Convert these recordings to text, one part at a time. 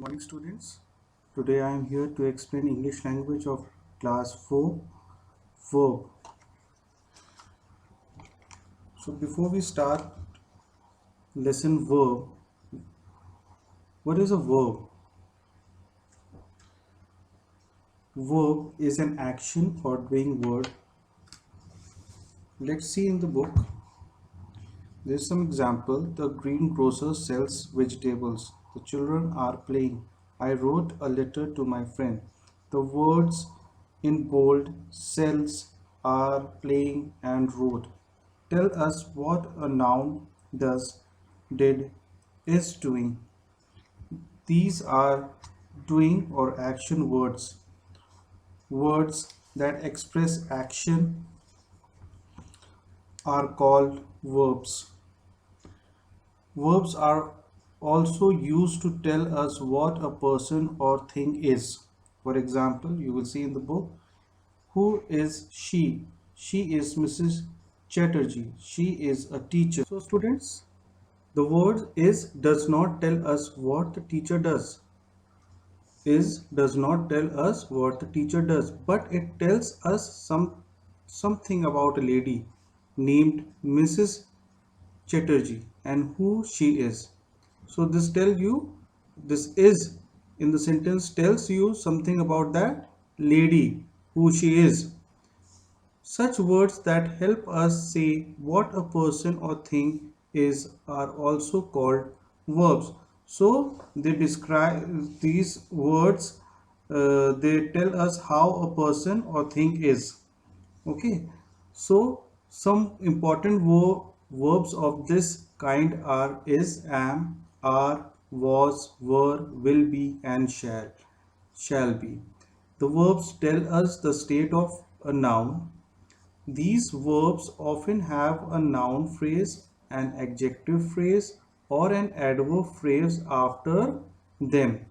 Good morning, students. Today I am here to explain English language of class 4 verb. So before we start lesson verb, what is a verb? Verb is an action or doing word. Let's see in the book. There's some example. The greengrocer sells vegetables. The children are playing. I wrote a letter to my friend. The words in bold sells, are, playing and wrote. Tell us what a noun does, did, is doing. These are doing or action words. Words that express action are called verbs. Verbs are also used to tell us what a person or thing is. For example, you will see in the book, who is she? She is Mrs. Chatterjee. She is a teacher. So students, the word is does not tell us what the teacher does. Is does not tell us what the teacher does, but it tells us something about a lady named Mrs. Chatterjee and who she is. So this is in the sentence tells you something about that lady, who she is. Such words that help us say what a person or thing is are also called verbs. So they describe these words, they tell us how a person or thing is. Okay, so some important verbs of this kind are is, am, are, was, were, will be and shall be. The verbs tell us the state of a noun. These verbs often have a noun phrase, an adjective phrase, or an adverb phrase after them.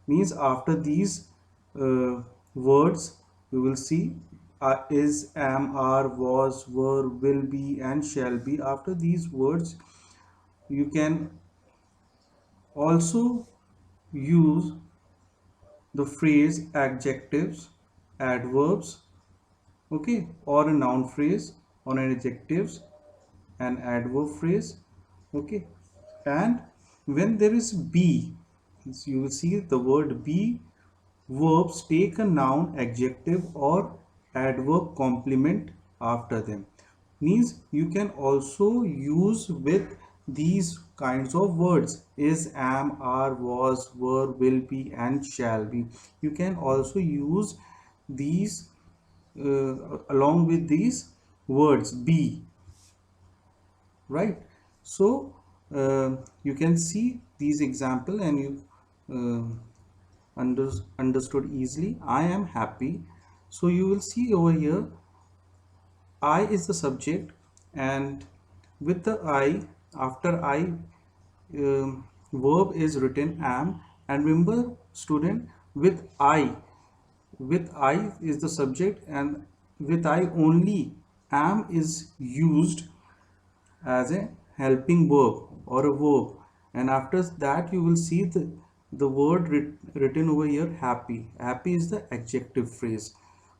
Means after these words, we will see is, am, are, was, were, will be, and shall be. After these words, you can also use the phrase adjectives, adverbs, okay, or a noun phrase or an adjectives, an adverb phrase, okay. And when there is be, so you will see the word be, verbs take a noun, adjective or adverb complement after them. Means you can also use with these kinds of words is, am, are, was, were, will be and shall be. You can also use these along with these words be, right? So you can see these example and you understood easily. I am happy. So you will see over here I is the subject, and with the I, after I, verb is written am. And remember student, with I is the subject, and with I only am is used as a helping verb or a verb. And after that you will see the word written over here, happy is the adjective phrase.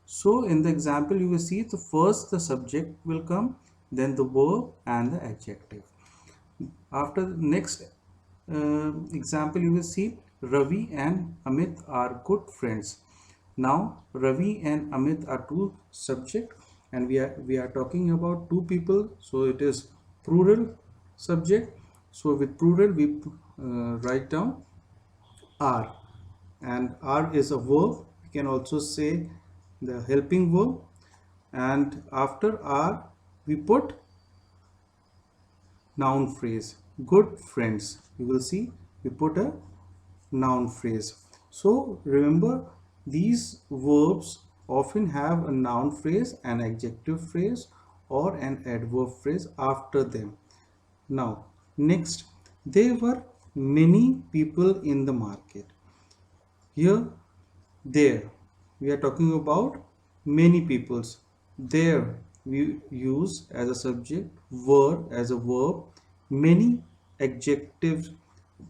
So in the example you will see the first the subject will come, then the verb and the adjective. After the next example you will see Ravi and Amit are good friends. Now Ravi and Amit are two subject, and we are talking about two people, so it is plural subject. So with plural we write down are, and are is a verb. We can also say the helping verb, and after are we put noun phrase good friends. You will see we put a noun phrase. So remember, these verbs often have a noun phrase, an adjective phrase or an adverb phrase after them. Now next, there were many people in the market. Here, there, we are talking about many peoples. There we use as a subject, were as a verb, many adjectives.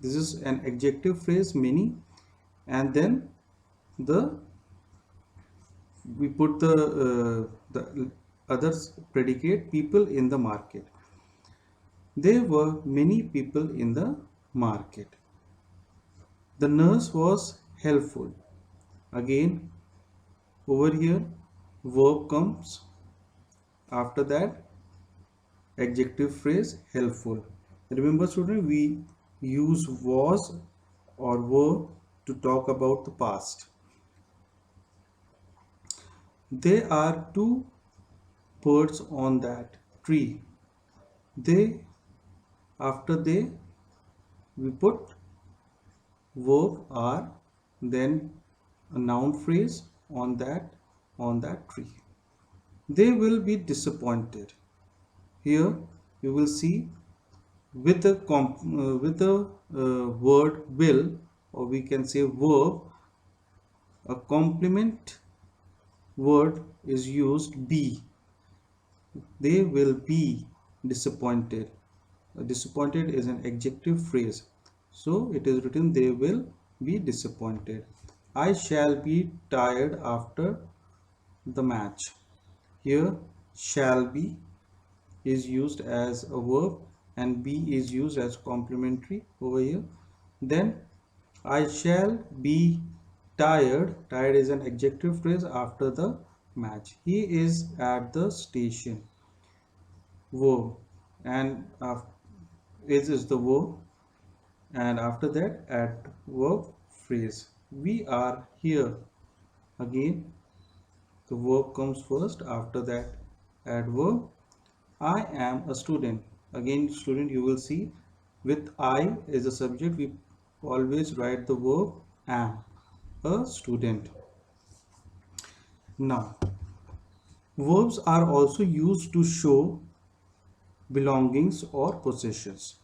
This is an adjective phrase, many. and then the we put the other predicate, people in the market. There were many people in the market. The nurse was helpful. Again, over here, verb comes. After that, adjective phrase helpful. Remember, student, we use was or were to talk about the past. There are two birds on that tree. They, after they, we put verb are, then a noun phrase on that tree. They will be disappointed. Here you will see with the word will, or we can say verb, a complement word is used, be. They will be disappointed. Disappointed is an adjective phrase, so it is written they will be disappointed. I shall be tired after the match. Here shall be is used as a verb and be is used as complementary over here. Then I shall be tired. Tired is an adjective phrase after the match. He is at the station. Verb, and is the verb, and after that adverb phrase. We are here. Again, the verb comes first. After that, adverb. I am a student. Again, student, you will see with I as a subject, we always write the verb am, a student. Now, verbs are also used to show belongings or possessions.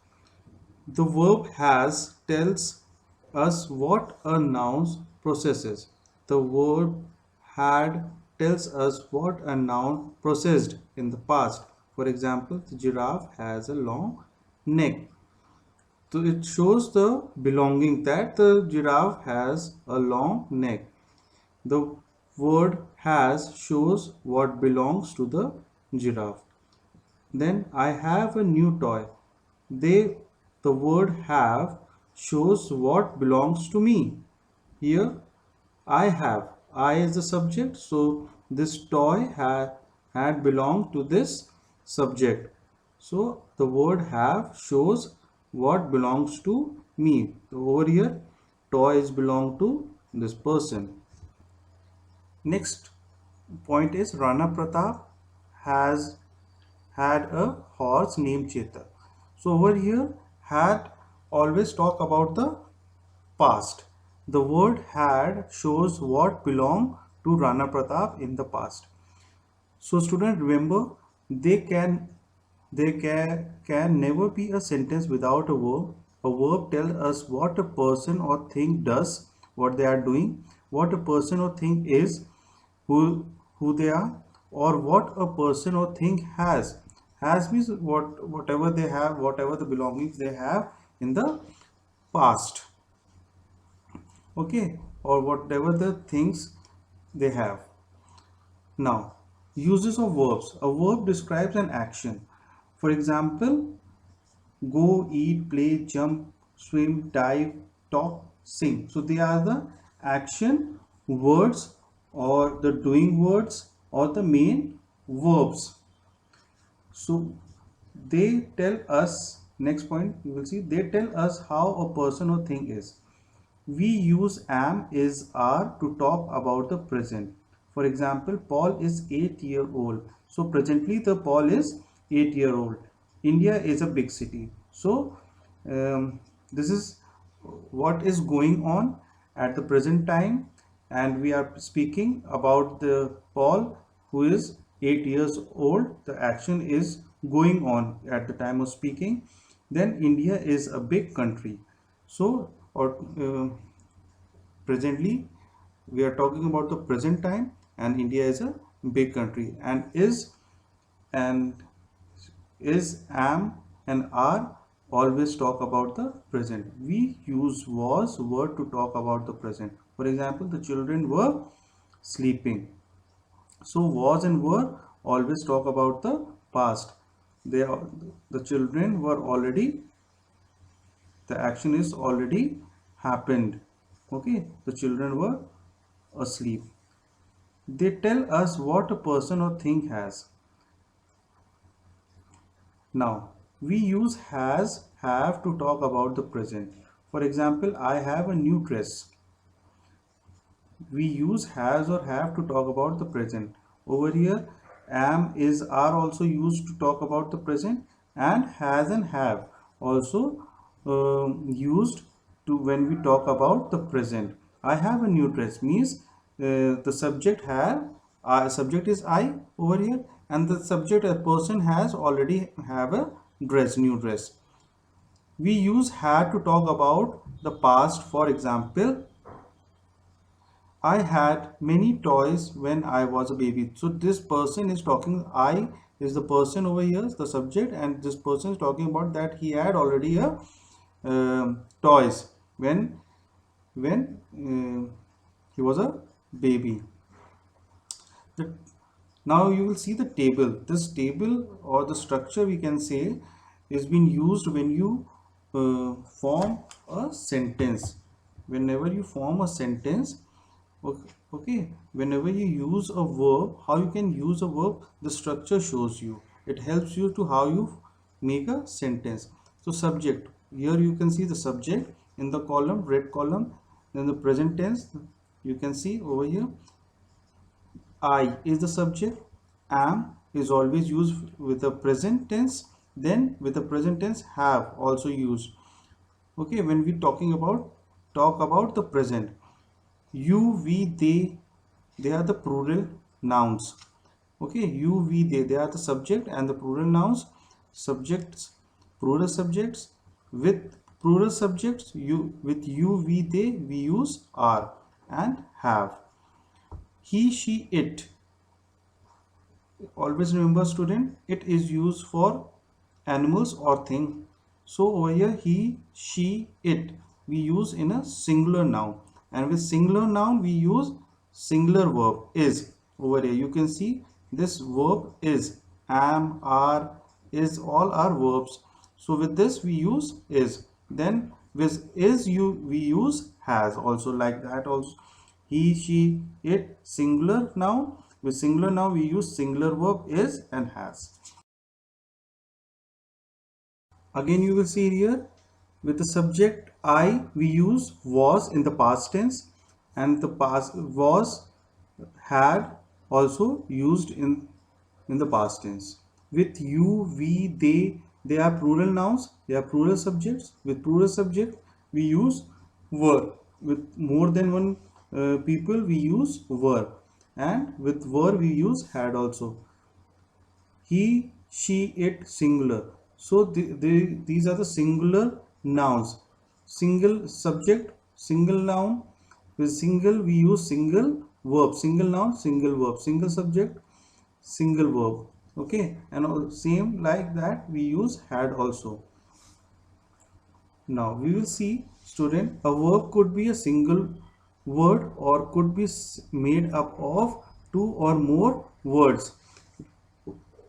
The verb has tells us what a noun possesses. The verb had tells us what a noun possessed in the past. For example, the giraffe has a long neck. So it shows the belonging that the giraffe has a long neck. The word has shows what belongs to the giraffe. Then I have a new toy. The word have shows what belongs to me. Here I have. I is the subject, so this toy had belonged to this subject. So the word have shows what belongs to me. So over here, toys belong to this person. Next point is Rana Pratap has had a horse named Chetak. So over here, had always talk about the past. The word had shows what belonged to Rana Pratap in the past. So student, remember, they can never be a sentence without a verb. A verb tells us what a person or thing does, what they are doing, what a person or thing is, who they are, or what a person or thing has. Has means whatever they have, whatever the belongings they have in the past. Okay, or whatever the things they have. Now, uses of verbs. A verb describes an action. For example, go, eat, play, jump, swim, dive, talk, sing. So they are the action words or the doing words or the main verbs. So they tell us, next point you will see, they tell us how a person or thing is. We use am, is, are to talk about the present. For example, Paul is 8 years old. So presently the Paul is 8 years old. India is a big city. So this is what is going on at the present time, and we are speaking about the Paul who is 8 years old. The action is going on at the time of speaking. Then India is a big country. So or presently we are talking about the present time, and India is a big country. And is, am, and are always talk about the present. We use was were to talk about the present. For example, the children were sleeping. So was and were always talk about the past. They are, the children were already, the action is already happened. Okay, the children were asleep. They tell us what a person or thing has. Now, we use has, have to talk about the present. For example, I have a new dress. We use has or have to talk about the present. Over here, am, is, are also used to talk about the present, and has and have also used to when we talk about the present. I have a new dress means the subject have, subject is I over here, and the subject, a person, has already have a dress, new dress. We use had to talk about the past. For example, I had many toys when I was a baby. So this person is talking, I is the person over here, the subject, and this person is talking about that he had already a toys when he was a baby. The, now you will see the table. This table or the structure, we can say, is being used when you form a sentence. Whenever you form a sentence, okay, whenever you use a verb, how you can use a verb, the structure shows you. It helps you to how you make a sentence. So subject, here you can see the subject in the column, red column. Then the present tense, you can see over here, I is the subject, am is always used with the present tense, then with the present tense have also used. Okay, when we talk about the present, you, we, they are the plural nouns. Okay, you, we, they are the subject and the plural nouns. Subjects, plural subjects. With plural subjects, you, with you, we, they, we use are and have. He, she, it. Always remember, student, it is used for animals or thing. So over here, he, she, it, we use in a singular noun, and with singular noun we use singular verb is. Over here you can see this verb is, am, are, is, all are verbs. So with this we use is. Then with is you we use has also, like that also. He, she, it, singular noun. With singular noun we use singular verb is and has. Again you will see here, with the subject I we use was in the past tense, and the past was, had also used in the past tense. With you, we, they are plural nouns, they are plural subjects. With plural subject we use were. With more than one people we use were, and with were we use had also. He, she, it, singular. So these are the singular nouns. Single subject, single noun. With single we use single verb, single noun, single verb, single subject, single verb. Okay, and same like that we use had also. Now we will see, student, a verb could be a single word or could be made up of two or more words.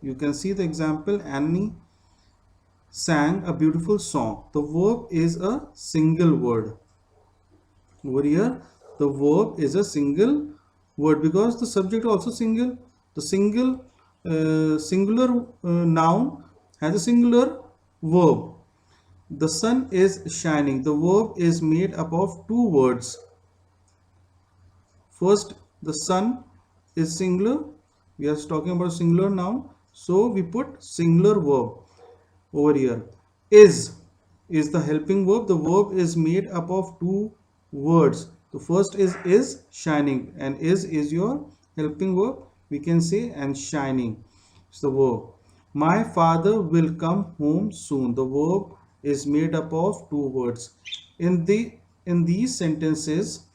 You can see the example, Annie sang a beautiful song. The verb is a single word. Over here, the verb is a single word because the subject also single. The singular noun has a singular verb. The sun is shining. The verb is made up of two words. First, the sun is singular. We are talking about singular noun. So we put singular verb over here. Is the helping verb. The verb is made up of two words. The first is shining, and is your helping verb, we can say, and shining is the verb. My father will come home soon. The verb is made up of two words. In these sentences,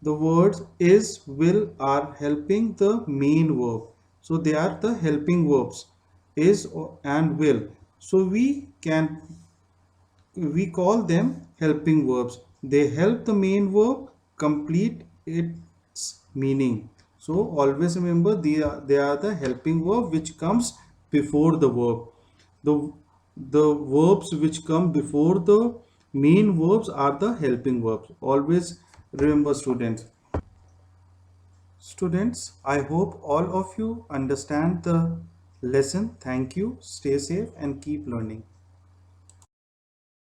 the words is, will are helping the main verb. So they are the helping verbs, is and will. So we can we call them helping verbs. They help the main verb complete its meaning. So always remember they are the helping verb which comes before the verb. The the verbs which come before the main verbs are the helping verbs. Always remember, students. Students, I hope all of you understand the lesson. Thank you. Stay safe and keep learning.